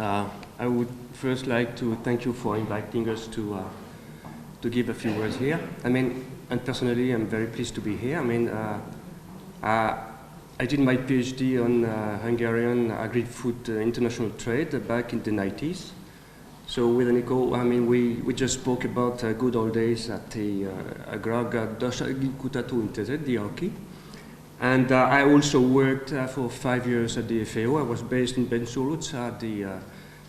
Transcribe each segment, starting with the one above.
I would first like to thank you for inviting us to give a few words here. I mean, and personally, I'm very pleased to be here. I mean, I did my PhD on Hungarian agri-food international trade back in the 90s. So with Nico, I mean, we just spoke about good old days at the Agrárgazdasági Kutatóintézet, DRK. And I also worked for 5 years at the FAO. I was based in Bensoruc at the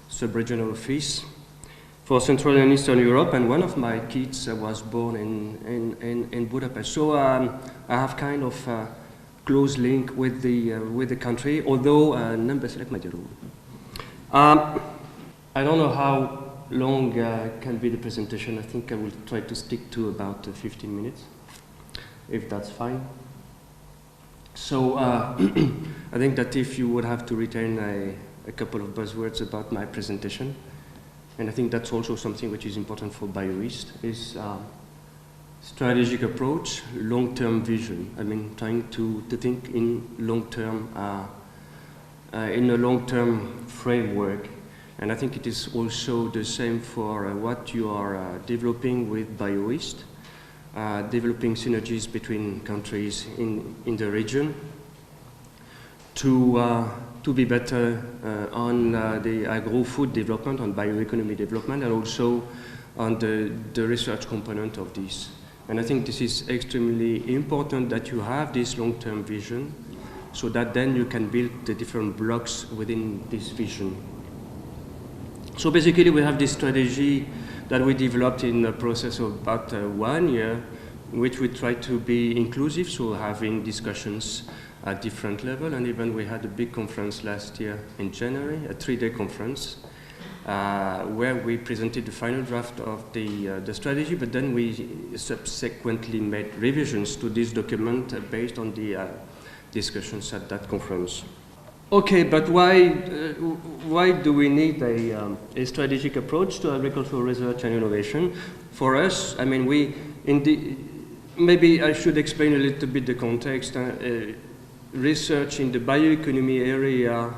sub-regional office for Central and Eastern Europe, and one of my kids was born in Budapest. So I have kind of a close link with the country, although numbers like I don't know how long can be the presentation. I think I will try to stick to about 15 minutes, if that's fine. So I think that if you would have to retain a couple of buzzwords about my presentation, and I think that's also something which is important for BioEast, is strategic approach, long-term vision. I mean, trying to think in long-term, in a long-term framework. And I think it is also the same for what you are developing with BioEast. Developing synergies between countries in the region to be better on the agro-food development, on bioeconomy development, and also on the research component of this. And I think this is extremely important that you have this long-term vision so that then you can build the different blocks within this vision. So basically we have this strategy that we developed in a process of about 1 year, in which we try to be inclusive, so having discussions at different levels, and even we had a big conference last year in January, a 3-day conference, where we presented the final draft of the strategy, but then we subsequently made revisions to this document based on the discussions at that conference. Okay, but why do we need a strategic approach to agricultural research and innovation? For us, I mean, maybe I should explain a little bit the context. Research in the bioeconomy area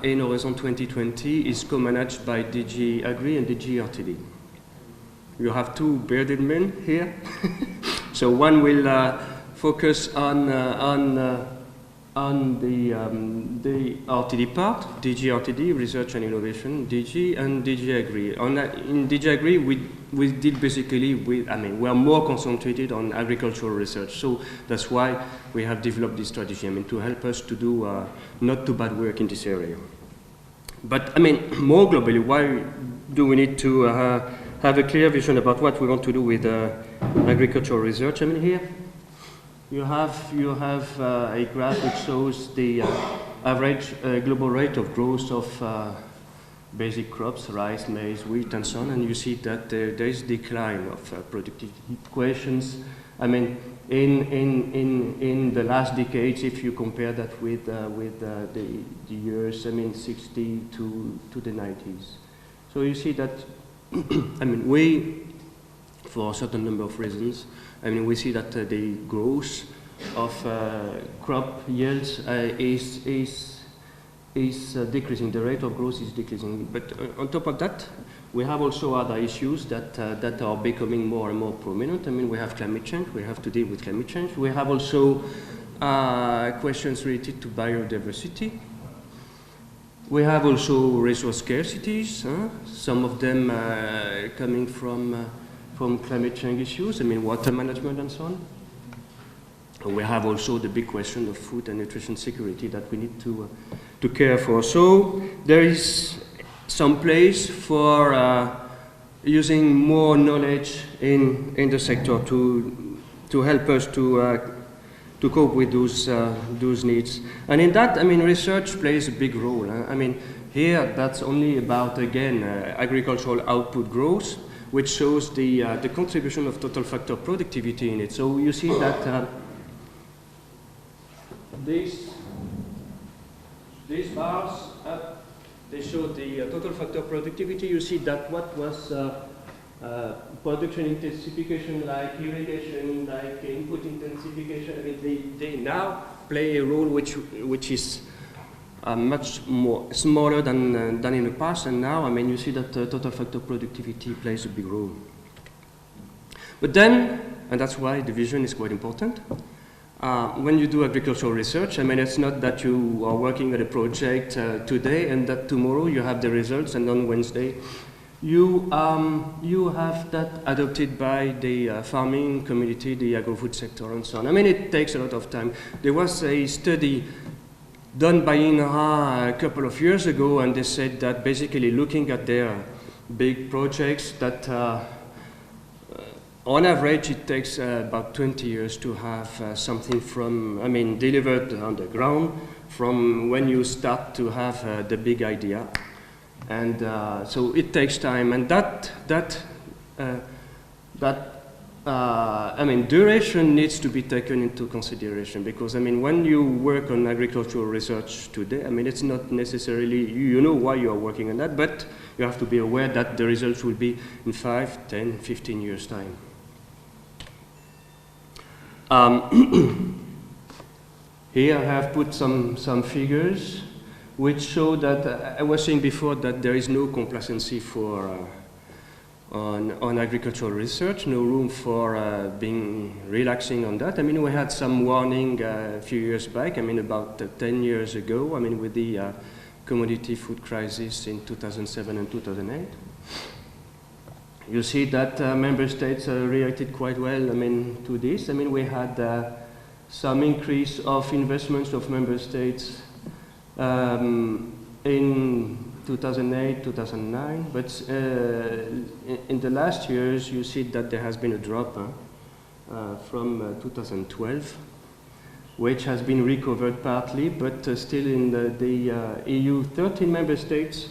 in Horizon 2020 is co-managed by DG Agri and DG RTD. You have two bearded men here. So one will focus on the RTD part, DG RTD, Research and Innovation, DG, and DG Agri. In DG Agri, we did basically, we are more concentrated on agricultural research. So that's why we have developed this strategy, I mean, to help us to do not too bad work in this area. But I mean, more globally, why do we need to have a clear vision about what we want to do with agricultural research? I mean, here, you have a graph which shows the average global rate of growth of basic crops, rice, maize, wheat, and so on, and you see that there is decline of productivity equations. I mean, in the last decades, if you compare that with the years, I mean, 60 to the 90s. So you see that, I mean, for a certain number of reasons, I mean, we see that the growth of crop yields is decreasing. The rate of growth is decreasing. But on top of that, we have also other issues that are becoming more and more prominent. I mean, we have climate change. We have to deal with climate change. We have also questions related to biodiversity. We have also resource scarcities. Some of them coming from climate change issues, I mean, water management and so on. We have also the big question of food and nutrition security that we need to care for. So there is some place for using more knowledge in the sector to help us to cope with those needs. And in that, I mean, research plays a big role. I mean, here that's only about, again, agricultural output growth, which shows the contribution of total factor productivity in it. So you see that these bars, they show the total factor productivity. You see that what was production intensification, like irrigation, like input intensification, I mean, they now play a role which is much more smaller than in the past, and now, I mean, you see that total factor productivity plays a big role. But then, and that's why the vision is quite important, when you do agricultural research, I mean, it's not that you are working on a project today and that tomorrow you have the results and on Wednesday you have that adopted by the farming community, the agro-food sector and so on. I mean, it takes a lot of time. There was a study done by INRA a couple of years ago, and they said that basically looking at their big projects that on average, it takes about 20 years to have something from, I mean, delivered on the ground from when you start to have the big idea. And so it takes time, and I mean, duration needs to be taken into consideration because, I mean, when you work on agricultural research today, I mean, it's not necessarily, you know why you are working on that, but you have to be aware that the results will be in 5, 10, 15 years' time. Here I have put some figures which show that I was saying before that there is no complacency for on agricultural research, no room for being relaxing on that. I mean, we had some warning a few years back, I mean about 10 years ago, I mean with the commodity food crisis in 2007 and 2008. You see that member states reacted quite well, I mean, to this. I mean, we had some increase of investments of member states in 2008, 2009, but in the last years, you see that there has been a drop from 2012, which has been recovered partly, but still in the EU 13 member states,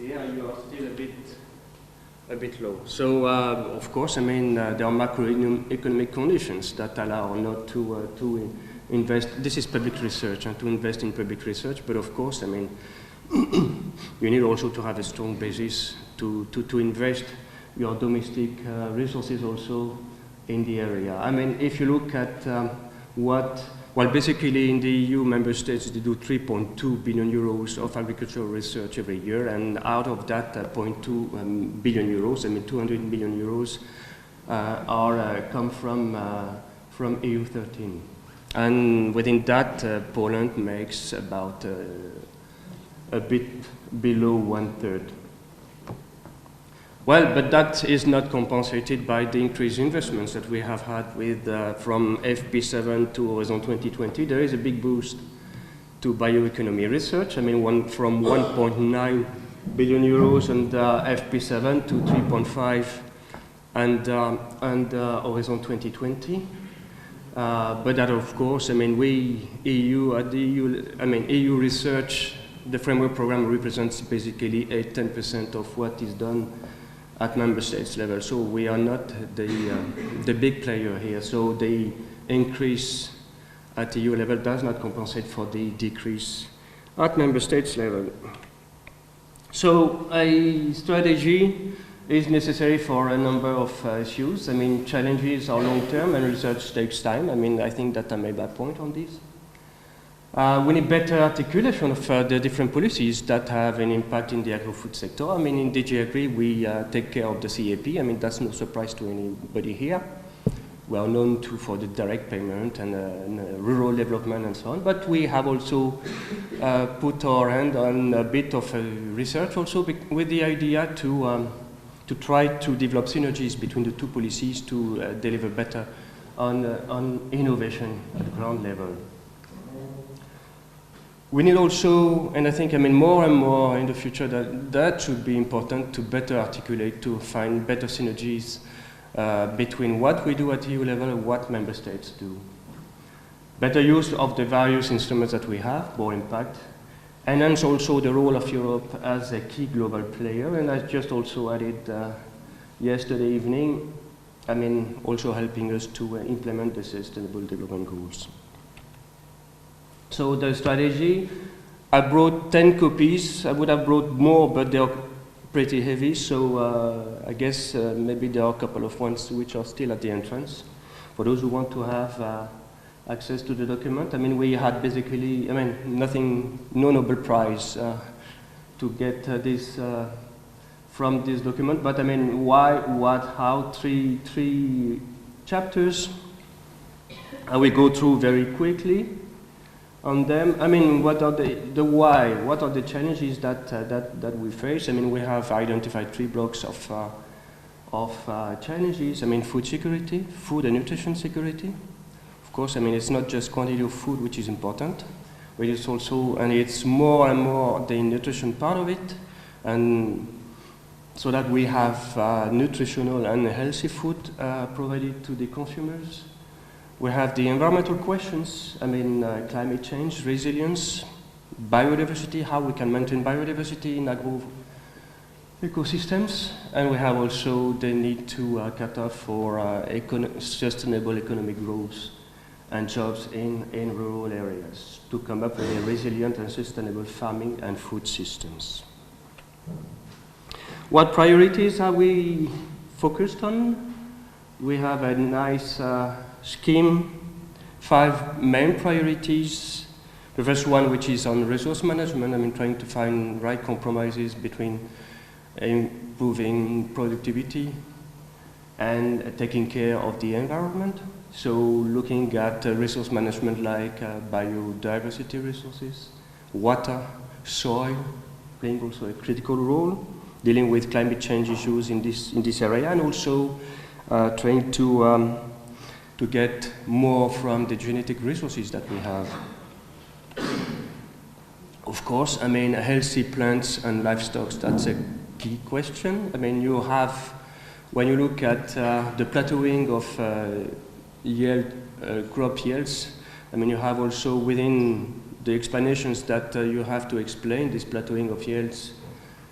yeah, you are still a bit low. So, of course, I mean, there are macroeconomic conditions that allow not to invest. This is public research, and to invest in public research. But of course, I mean, you need also to have a strong basis to invest your domestic resources also in the area. I mean, if you look at well, basically in the EU member states, they do 3.2 billion euros of agricultural research every year, and out of that 0.2 billion euros, I mean 200 million euros, come from EU 13. And within that, Poland makes about a bit below 1/3. Well, but that is not compensated by the increased investments that we have had with from FP7 to Horizon 2020. There is a big boost to bioeconomy research. I mean, from 1.9 billion euros and FP7 to 3.5 and Horizon 2020. But that, of course, I mean, EU research, the framework program represents basically 10% of what is done at member states level. So we are not the big player here. So the increase at EU level does not compensate for the decrease at member states level. So a strategy is necessary for a number of issues. I mean, challenges are long-term and research takes time. I mean, I think that I made that point on this. We need better articulation of the different policies that have an impact in the agro-food sector. I mean, in DG Agri, we take care of the CAP. I mean, that's no surprise to anybody here. We are known for the direct payment and rural development and so on. But we have also put our hand on a bit of research also with the idea to try to develop synergies between the two policies to deliver better on innovation at the ground level. We need also, and I think, I mean, more and more in the future that should be important to better articulate, to find better synergies between what we do at EU level and what member states do. Better use of the various instruments that we have, more impact, and hence also the role of Europe as a key global player. And I just also added yesterday evening, I mean, also helping us to implement the Sustainable Development Goals. So the strategy, I brought 10 copies. I would have brought more, but they are pretty heavy. So I guess maybe there are a couple of ones which are still at the entrance. For those who want to have access to the document. I mean, we had basically, I mean, nothing, no Nobel Prize to get this from this document. But I mean, why, what, how? Three chapters. I will go through very quickly on them. I mean, what are the why? What are the challenges that we face? I mean, we have identified 3 blocks of challenges. I mean, food security, food and nutrition security. Of course, I mean, it's not just quantity of food which is important, but it's also, and it's more and more the nutrition part of it, and so that we have nutritional and healthy food provided to the consumers. We have the environmental questions, I mean, climate change, resilience, biodiversity, how we can maintain biodiversity in agro ecosystems, and we have also the need to cut off for sustainable economic growth and jobs in rural areas to come up with a resilient and sustainable farming and food systems. What priorities are we focused on? We have a nice scheme, 5 main priorities. The first one, which is on resource management, I mean, trying to find right compromises between improving productivity and taking care of the environment. So looking at resource management like biodiversity resources, water, soil, playing also a critical role, dealing with climate change issues in this area, and also trying to get more from the genetic resources that we have. Of course, I mean, healthy plants and livestock, that's a key question. I mean, you have, when you look at the plateauing of yield, crop yields, I mean, you have also within the explanations that you have to explain this plateauing of yields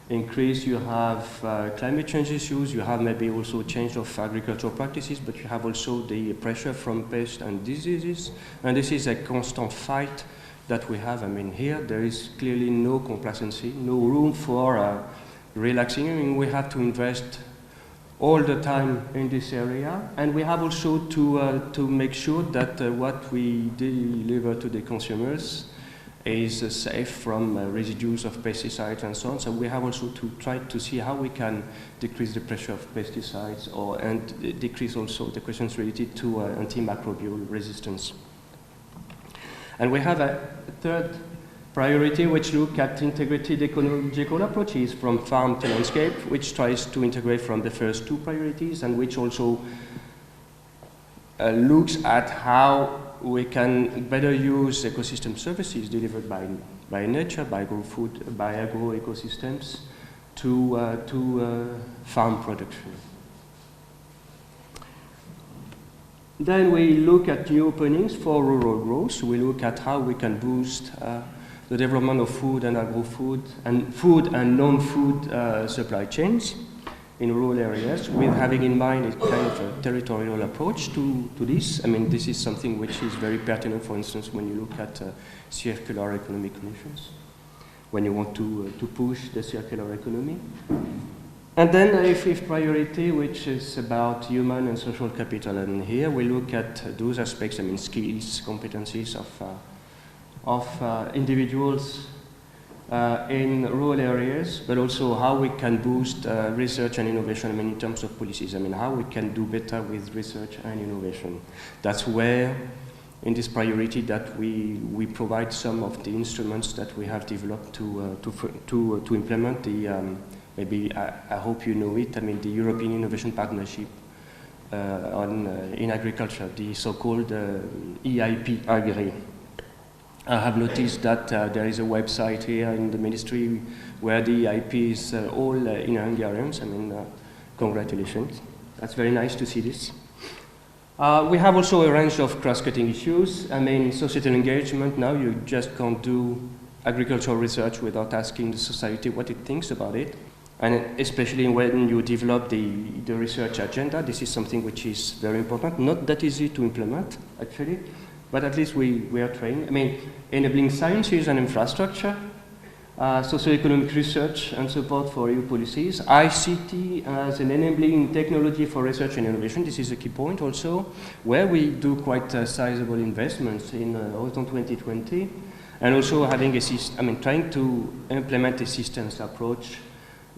increase, you have climate change issues, you have maybe also change of agricultural practices, but you have also the pressure from pests and diseases, and this is a constant fight that we have. I mean, here there is clearly no complacency, no room for relaxing. I mean, we have to invest all the time in this area, and we have also to make sure that what we deliver to the consumers is safe from residues of pesticides and so on. So we have also to try to see how we can decrease the pressure of pesticides and decrease also the questions related to antimicrobial resistance. And we have a third priority which look at integrated ecological approaches from farm to landscape, which tries to integrate from the first 2 priorities and which also looks at how we can better use ecosystem services delivered by nature, by agro-food, by agro-ecosystems to farm production. Then we look at new openings for rural growth. We look at how we can boost the development of food and agro-food and food and non-food supply chains in rural areas, with having in mind a kind of a territorial approach to this. I mean, this is something which is very pertinent, for instance, when you look at circular economic conditions, when you want to push the circular economy. And then a 5th priority, which is about human and social capital. And here we look at those aspects, I mean, skills, competencies of individuals in rural areas, but also how we can boost research and innovation, I mean, in terms of policies. I mean, how we can do better with research and innovation. That's where, in this priority, that we provide some of the instruments that we have developed to implement the, maybe I hope you know it, I mean, the European Innovation Partnership in agriculture, the so-called EIP Agri. I have noticed that there is a website here in the ministry where the IP is all in Hungarian. I mean, congratulations. That's very nice to see this. We have also a range of cross-cutting issues. I mean, societal engagement, now you just can't do agricultural research without asking the society what it thinks about it. And especially when you develop the research agenda, this is something which is very important, not that easy to implement, actually. But at least we are trained. I mean, enabling sciences and infrastructure. socioeconomic research and support for EU policies, ICT as an enabling technology for research and innovation. This is a key point also, where we do quite sizable investments in Horizon 2020, and also having trying to implement a systems approach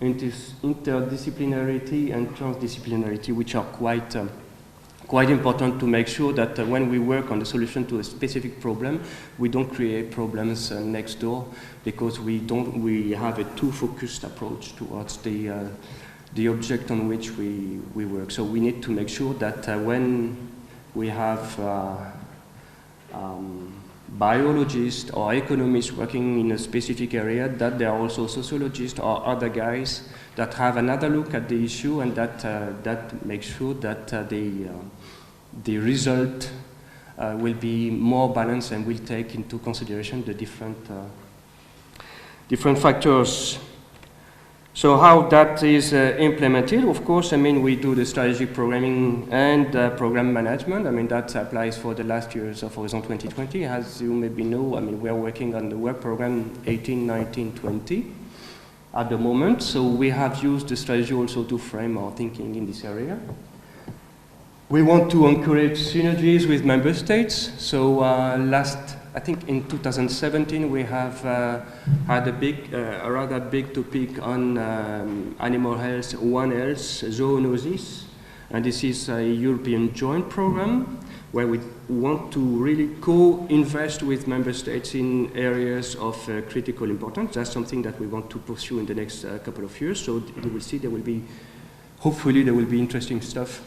into interdisciplinarity and transdisciplinarity, which are quite important to make sure that when we work on the solution to a specific problem, we don't create problems next door, because we have a too focused approach towards the object on which we work. So we need to make sure that when we have biologists or economists working in a specific area, that there are also sociologists or other guys that have another look at the issue, and that makes sure that the result will be more balanced and will take into consideration the different factors. So how that is implemented, of course, we do the strategic programming and program management. That applies for the last years of Horizon 2020. As you maybe know, we are working on the work program 18, 19, 20 at the moment. So we have used the strategy also to frame our thinking in this area. We want to encourage synergies with member states. So I think in 2017, we have had a rather big topic on animal health, One Health, zoonosis. And this is a European joint program where we want to really co-invest with member states in areas of critical importance. That's something that we want to pursue in the next couple of years. So you will see hopefully there will be interesting stuff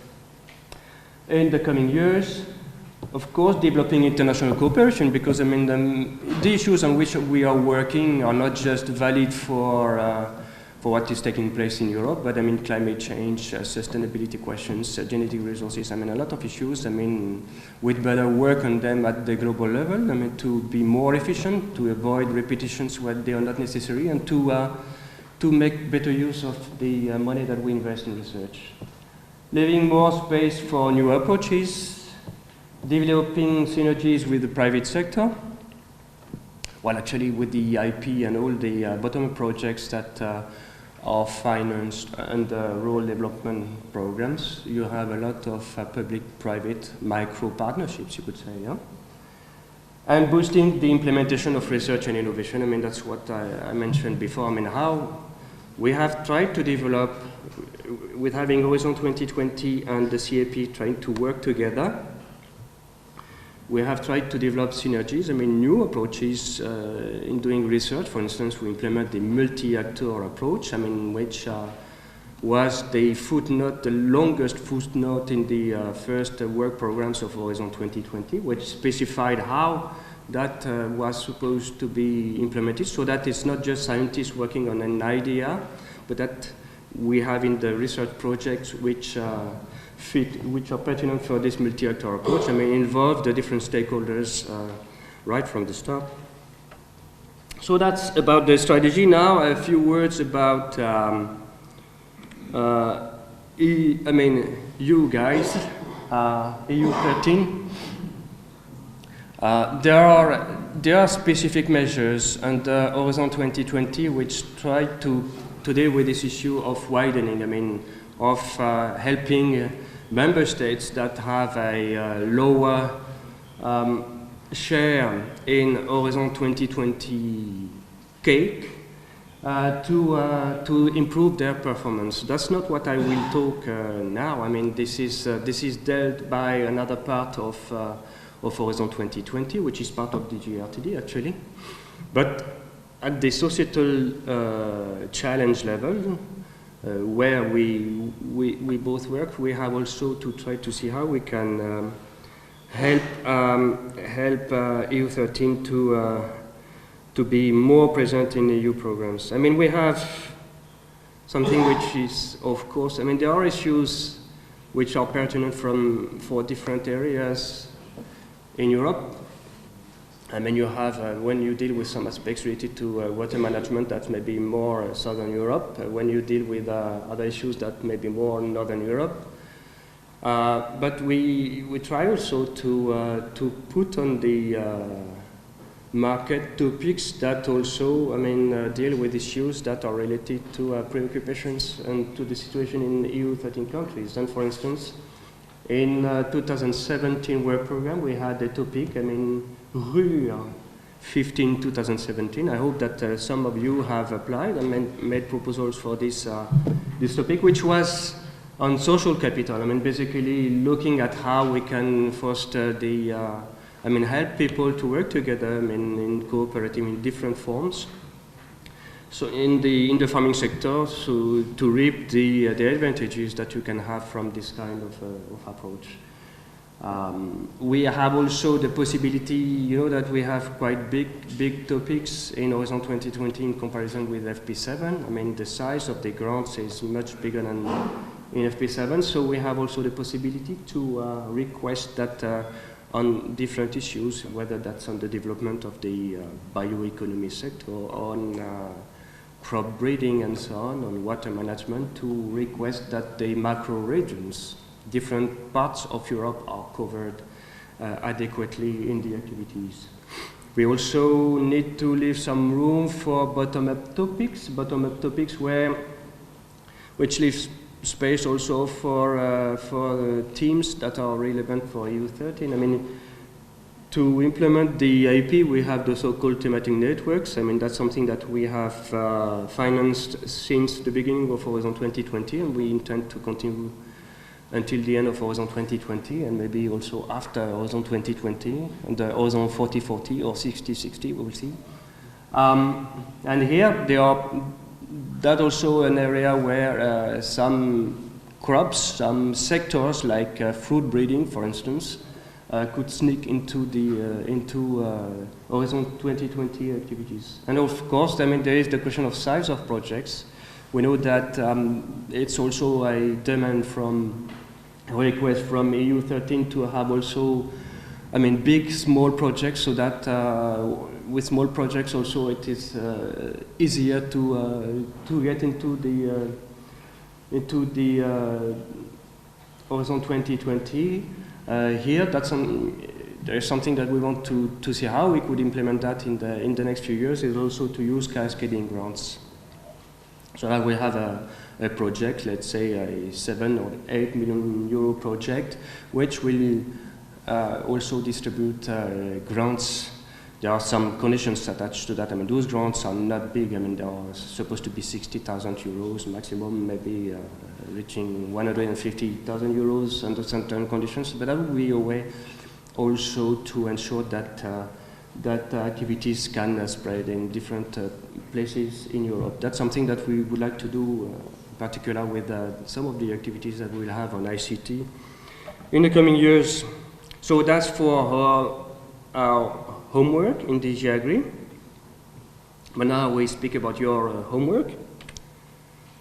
in the coming years. Of course, developing international cooperation, because the issues on which we are working are not just valid for what is taking place in Europe, but climate change, sustainability questions, genetic resources. A lot of issues. We'd better work on them at the global level. To be more efficient, to avoid repetitions where they are not necessary, and to make better use of the money that we invest in research. Leaving more space for new approaches. Developing synergies with the private sector, well, actually with the IP and all the bottom-up projects that are financed under rural development programs. You have a lot of public-private micro-partnerships, you could say, yeah? And boosting the implementation of research and innovation. That's what I mentioned before. How we have tried to develop, with having Horizon 2020 and the CAP trying to work together, we have tried to develop synergies, new approaches in doing research. For instance, we implement the multi-actor approach, which was the footnote, the longest footnote in the first work programs of Horizon 2020, which specified how that was supposed to be implemented, so that it's not just scientists working on an idea, but that we have in the research projects which which are pertinent for this multi-actor approach. Involve the different stakeholders right from the start. So that's about the strategy. Now a few words about you guys, EU 13. There are specific measures under Horizon 2020 which try to deal with this issue of widening, of helping member states that have a lower share in Horizon 2020 cake to improve their performance. That's not what I will talk now. This is dealt by another part of Horizon 2020, which is part of DGRTD actually. But at the societal challenge level, where we both work, we have also to try to see how we can help EU 13 to be more present in EU programs. We have something which is, of course, there are issues which are pertinent for different areas in Europe. You have, when you deal with some aspects related to water management, that may be more Southern Europe. When you deal with other issues, that may be more Northern Europe. But we try also to put on the market topics that also, deal with issues that are related to preoccupations and to the situation in EU 13 countries. And for instance, in 2017 work program, we had a topic, RUR 15 2017. I hope that some of you have applied and made proposals for this topic, which was on social capital. Basically looking at how we can foster the, help people to work together in cooperative in different forms. So in the farming sector, so to reap the advantages that you can have from this kind of approach. We have also the possibility, that we have quite big topics in Horizon 2020 in comparison with FP7. The size of the grants is much bigger than in FP7, so we have also the possibility to request that on different issues, whether that's on the development of the bioeconomy sector, on crop breeding and so on water management, to request that the macro regions, different parts of Europe, are covered adequately in the activities. We also need to leave some room for bottom-up topics which leaves space also for teams that are relevant for EU 13. To implement the IP, we have the so-called thematic networks. That's something that we have financed since the beginning of Horizon 2020, and we intend to continue until the end of Horizon 2020, and maybe also after Horizon 2020, and Horizon 4040 or 6060, we will see. And here, that's also an area where some crops, some sectors like fruit breeding, for instance, could sneak into Horizon 2020 activities. And of course, there is the question of size of projects. We know that it's also a demand from a request from EU 13 to have also, big, small projects, so that with small projects also it is easier to get into the Horizon 2020. Here, there is something that we want to see how we could implement that in the next few years, is also to use cascading grants. So that we have a project, let's say a 7 or 8 million euro project, which will also distribute grants. There are some conditions attached to that. Those grants are not big. They are supposed to be 60,000 euros maximum, maybe reaching 150,000 euros under certain conditions. But that will be a way also to ensure that activities can spread in different places in Europe. That's something that we would like to do, in particular with some of the activities that we'll have on ICT in the coming years. So that's for our homework in DG Agri. But now we speak about your homework.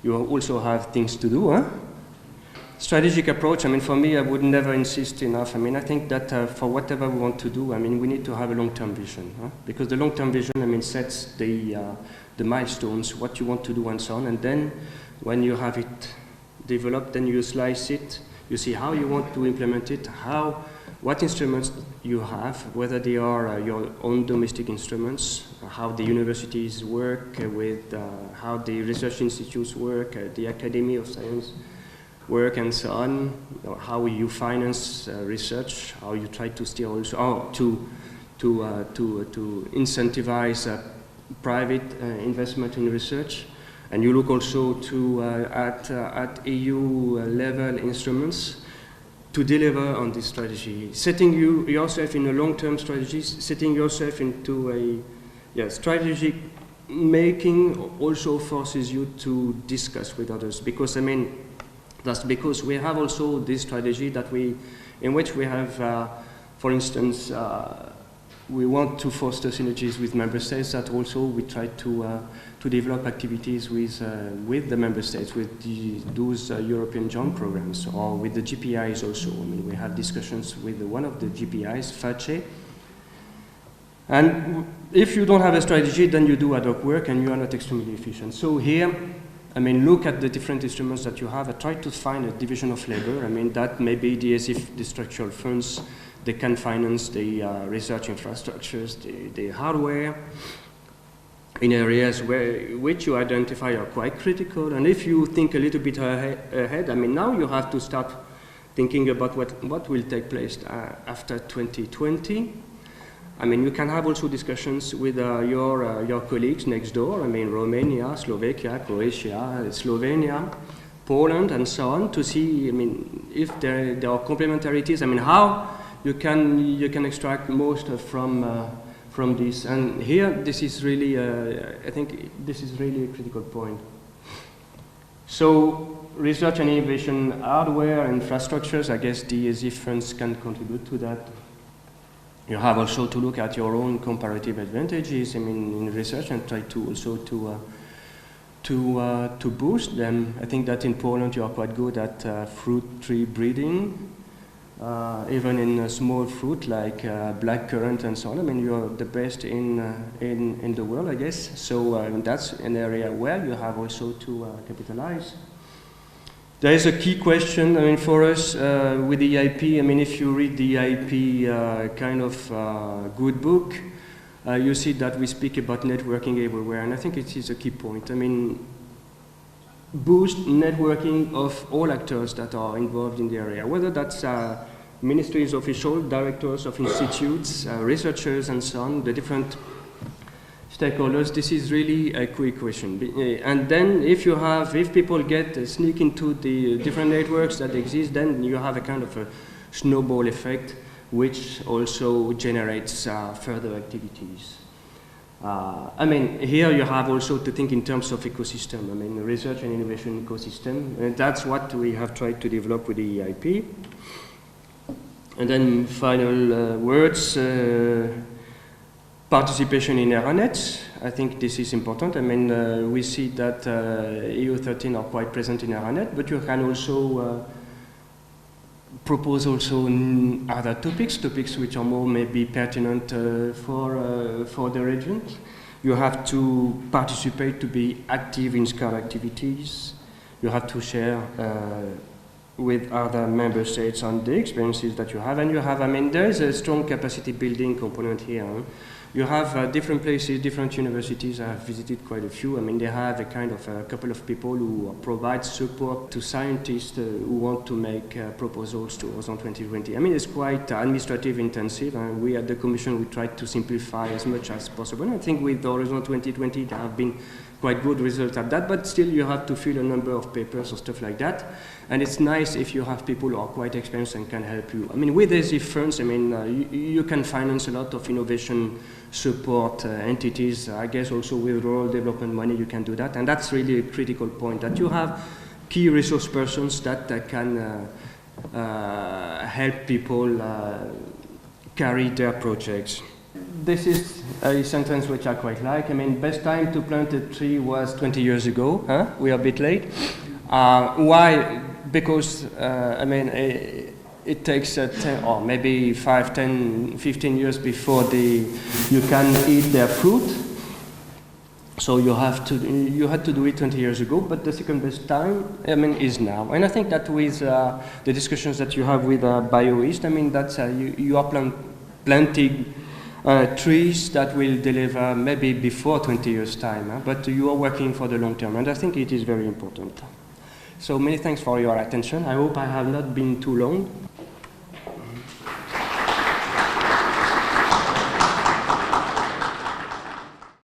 You also have things to do, huh? Strategic approach, for me, I would never insist enough. I think that for whatever we want to do, we need to have a long-term vision, huh? Because the long-term vision, sets the milestones, what you want to do and so on, and then when you have it developed, then you slice it, you see how you want to implement it, what instruments you have, whether they are your own domestic instruments, how the universities work with, how the research institutes work, the Academy of Science work and so on, how you finance research, how you try to steer also, to incentivize private investment in research. And you look also at EU level instruments to deliver on this strategy. Setting yourself in a long-term strategy, setting yourself into a strategic making also forces you to discuss with others, because that's because we have also this strategy in which we have, for instance, we want to foster synergies with member states. That also we try to develop activities with the member states, with those European joint programs, or with the GPIs also. We have discussions with one of the GPIs, FACE. And if you don't have a strategy, then you do ad hoc work and you are not extremely efficient. So here, look at the different instruments that you have. I try to find a division of labor. That may be the structural funds, they can finance the research infrastructures, the hardware, in areas which you identify are quite critical. And if you think a little bit ahead, I mean, now you have to start thinking about what will take place after 2020. I mean, you can have also discussions with your colleagues next door. I mean, Romania, Slovakia, Croatia, Slovenia, Poland, and so on, to see, I mean, if there are complementarities. I mean, how you can extract most from this. And here, this is really, I think, this is really a critical point. So, research and innovation, hardware, infrastructures. I guess DSE funds can contribute to that. You have also to look at your own comparative advantages, I mean, in research, and try to also to boost them. I think that in Poland you are quite good at fruit tree breeding, even in small fruit like blackcurrant and so on. I mean, you're the best in the world, I guess. So that's an area where you have also to capitalize. There is a key question, I mean, for us with the EIP. I mean, if you read the EIP kind of good book, you see that we speak about networking everywhere, and I think it is a key point. I mean, boost networking of all actors that are involved in the area, whether that's ministries, officials, directors of institutes, researchers, and so on, the different stakeholders. This is really a quick question. And then if people sneak into the different networks that exist, then you have a kind of a snowball effect, which also generates further activities. I mean, here you have also to think in terms of ecosystem. I mean, research and innovation ecosystem. And that's what we have tried to develop with the EIP. And then final words. Participation in ERANET, I think this is important. I mean, we see that EU13 are quite present in ERANET, but you can also propose also other topics which are more maybe pertinent for the region. You have to participate, to be active in SCAR activities. You have to share with other member states on the experiences that you have. And you have, I mean, there is a strong capacity building component here. You have different places, different universities. I have visited quite a few. I mean, they have a kind of a couple of people who provide support to scientists who want to make proposals to Horizon 2020. I mean, it's quite administrative intensive, and we at the Commission, we try to simplify as much as possible. And I think with Horizon 2020, there have been quite good results at that, but still you have to fill a number of papers or stuff like that. And it's nice if you have people who are quite experienced and can help you. I mean, with these funds, I mean, you can finance a lot of innovation support entities. I guess also with rural development money you can do that. And that's really a critical point, that you have key resource persons that can help people carry their projects. This is a sentence which I quite like. I mean, best time to plant a tree was 20 years ago. Huh? We are a bit late. Why? Because, I mean, it takes 10 or maybe 5, 10, 15 years before you can eat their fruit. So you had to do it 20 years ago, but the second best time, I mean, is now. And I think that with the discussions that you have with BioEast, I mean, that's you are planting trees that will deliver maybe before 20 years' time, but you are working for the long term, and I think it is very important. So many thanks for your attention. I hope I have not been too long.